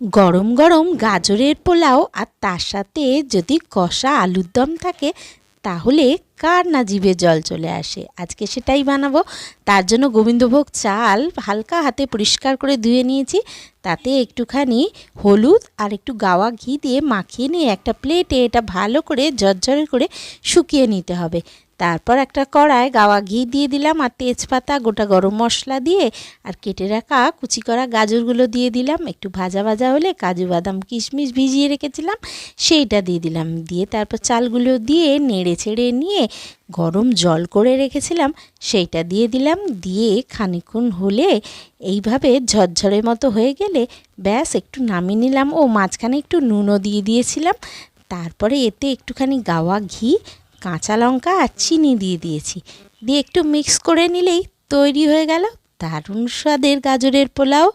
গরম গরম গাজরের পোলাও আর তার সাথে যদি কষা আলুর দম থাকে তাহলে কার না জিভে জল চলে আসে। আজকে সেটাই বানাবো। তার জন্য গোবিন্দভোগ চাল হালকা হাতে পরিষ্কার করে ধুয়ে নিয়েছি। তাতে একটুখানি হলুদ আর একটু গাওয়া ঘি দিয়ে মাখিয়ে নিয়ে একটা প্লেটে এটা ভালো করে ঝরঝরে করে শুকিয়ে নিতে হবে। তারপর একটা কড়ায় গাওয়া ঘি দিয়ে দিলাম আর তেজপাতা গোটা গরম মশলা দিয়ে আর কেটে রাখা কুচি করা গাজরগুলো দিয়ে দিলাম। একটু ভাজা ভাজা হলে কাজু বাদাম কিশমিশ ভিজিয়ে রেখেছিলাম সেইটা দিয়ে দিলাম। দিয়ে তারপর চালগুলো দিয়ে নেড়ে ছেড়ে নিয়ে গরম জল করে রেখেছিলাম সেইটা দিয়ে দিলাম। দিয়ে খানিকক্ষণ হলে এইভাবে ঝরঝরে মতো হয়ে গেলে ব্যাস একটু নামিয়ে নিলাম। ও মাঝখানে একটু নুনও দিয়ে দিয়েছিলাম। তারপরে এতে একটুখানি গাওয়া ঘি, কাঁচা লঙ্কা আর চিনি দিয়ে দিয়েছি। দিয়ে একটু মিক্স করে নিলেই তৈরি হয়ে গেল দারুণ স্বাদের গাজরের পোলাও।